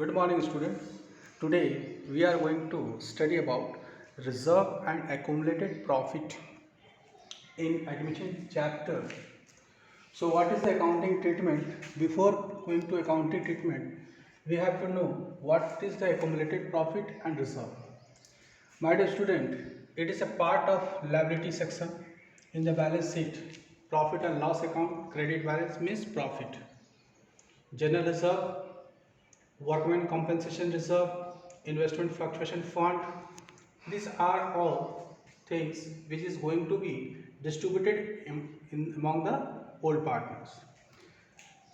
Good morning, student. Today we are going to study about reserve and accumulated profit in admission chapter. So, what is the accounting treatment? Before going to accounting treatment, we have to know what is the accumulated profit and reserve. My dear student, it is a part of liability section in the balance sheet. Profit and loss account, credit balance means profit. General reserve, workmen compensation reserve, investment fluctuation fund. These are all things which is going to be distributed among the old partners.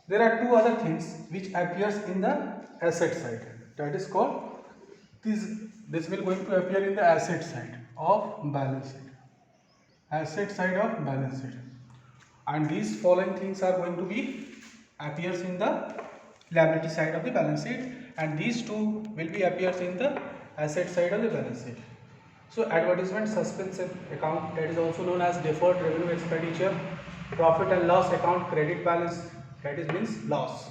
There are two other things which appears in the asset side. That is called this will going to appear in the asset side of balance sheet. Asset side of balance sheet. And these following things are going to be appears in the liability side of the balance sheet, and these two will be appears in the asset side of the balance sheet. So advertisement suspense account, that is also known as deferred revenue expenditure, profit and loss account, credit balance, that is means loss.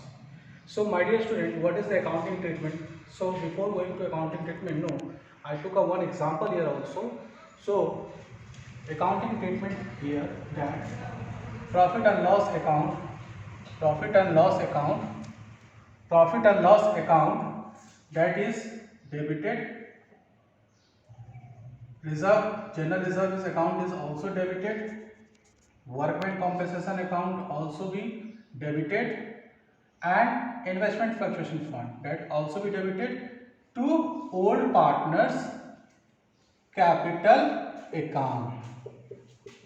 So my dear student, what is the accounting treatment? So before going to accounting treatment, no, I took a one example here also. So accounting treatment here, that profit and loss account, profit and loss account, profit and loss account, that is debited. Reserve, general reserve account is also debited. Workmen compensation account also be debited, and investment fluctuation fund, that also be debited to old partners capital account.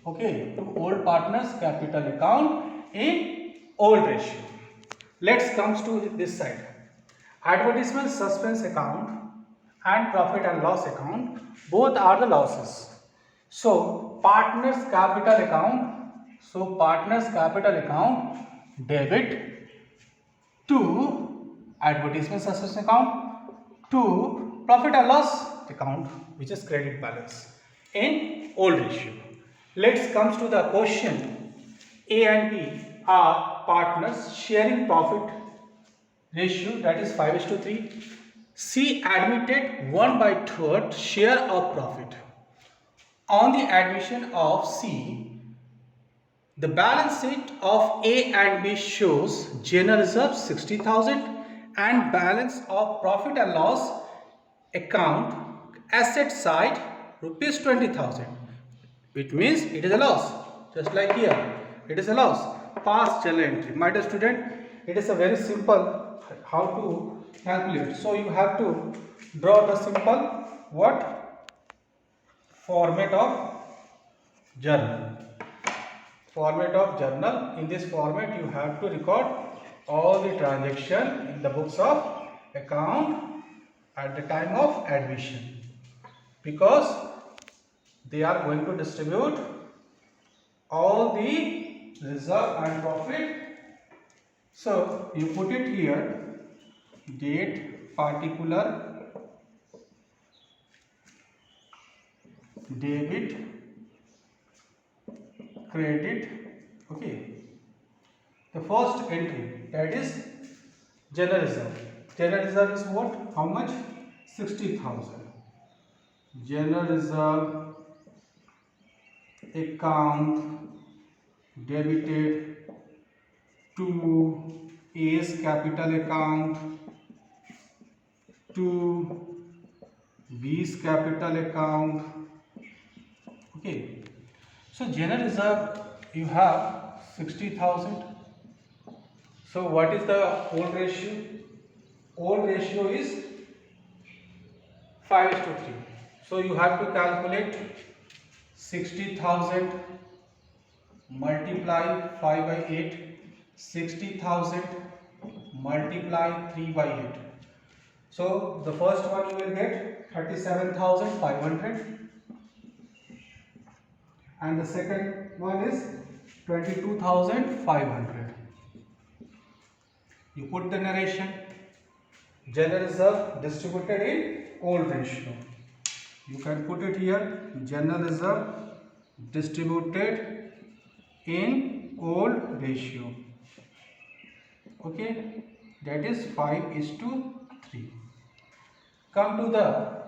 Okay, to old partners capital account in old ratio. Let's comes to this side. Advertisement suspense account and profit and loss account, both are the losses. So partners capital account, debit to advertisement suspense account to profit and loss account, which is credit balance in old ratio. Let's comes to the question. A and B are partners sharing profit ratio, that is 5:3. C admitted 1/3 share of profit. On the admission of C, the balance sheet of A and B shows general reserve 60,000 and balance of profit and loss account asset side rupees 20,000. It means it is a loss, just like here it is a loss. Past journal entry. My dear student, it is a very simple how to calculate. So you have to draw the simple what format of journal. Format of journal. In this format you have to record all the transaction in the books of account at the time of admission, because they are going to distribute all the reserve and profit. So you put it here, date, particular, debit, credit. Okay, the first entry, that is general reserve. General reserve is what? How much? 60,000. General reserve account debited to A's capital account to B's capital account. Okay, so general reserve you have 60,000. So what is the old ratio? Old ratio is 5:3. So you have to calculate 60,000 multiply 5/8, 60,000 multiply 3/8. So the first one you will get 37,500, and the second one is 22,500. You put the narration. General reserve distributed in old ratio. You can put it here. General reserve distributed in old ratio. Okay, that is 5:3. 3. Come to the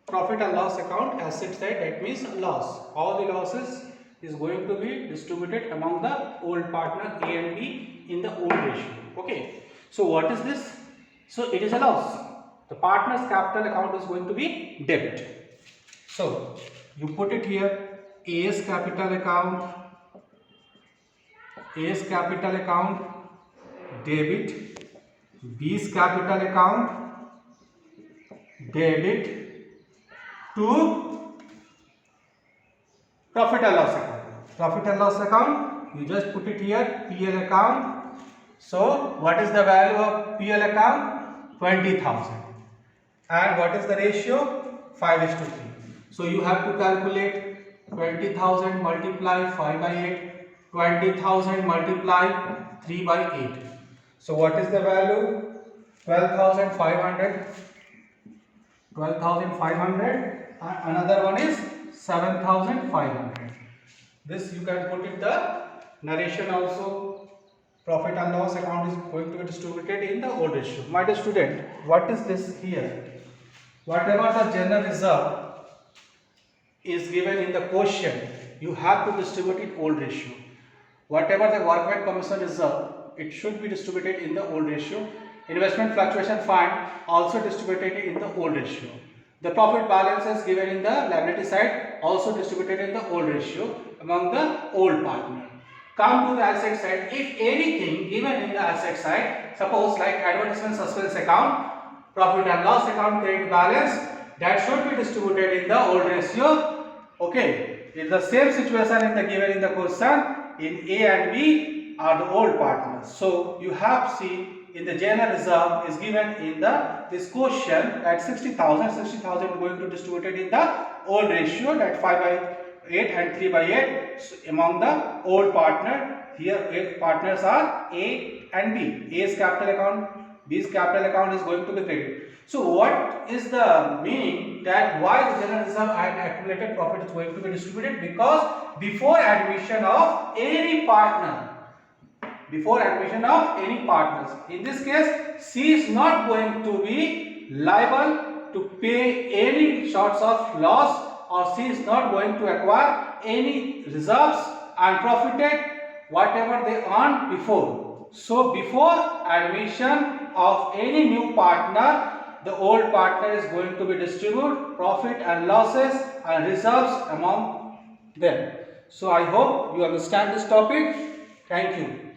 profit and loss account, asset side, that means loss. All the losses is going to be distributed among the old partner A and B in the old ratio. Okay. So what is this? So it is a loss. The partner's capital account is going to be debit. So you put it here, A's capital account, debit, B's capital account, debit to profit and loss account. Profit and loss account, you just put it here, PL account. So what is the value of PL account? 20,000. And what is the ratio? 5:3. So you have to calculate 20,000 multiply 5 by 8, 20,000 multiply 3 by 8. So what is the value? 12,500. 12,500 and another one is 7,500. This you can put it the narration also. Profit and loss account is going to be distributed in the old ratio. My dear student, what is this here? Whatever the general reserve is given in the question, you have to distribute it old ratio. Whatever the workman commission reserve, it should be distributed in the old ratio. Investment fluctuation fund also distributed in the old ratio. The profit balance is given in the liability side, also distributed in the old ratio among the old partner. Come to the asset side. If anything given in the asset side, suppose like advertisement suspense account, profit and loss account, credit balance, that should be distributed in the old ratio. Okay, it's the same situation in the given in the question. In A and B are the old partners. So you have seen in the general reserve is given in this question at 60,000. 60,000 going to distributed in the old ratio, that 5 by 8 and 3 by 8 among the old partner. Here 8 partners are A and B. A's capital account, B's capital account is going to be credited. So what is the meaning that why the general reserve and accumulated profit is going to be distributed? Because before admission of any partner, in this case C is not going to be liable to pay any sorts of loss, or C is not going to acquire any reserves and profited whatever they earned before. So before admission of any new partner, the old partner is going to be distribute profit and losses and reserves among them. So I hope you understand this topic. Thank you.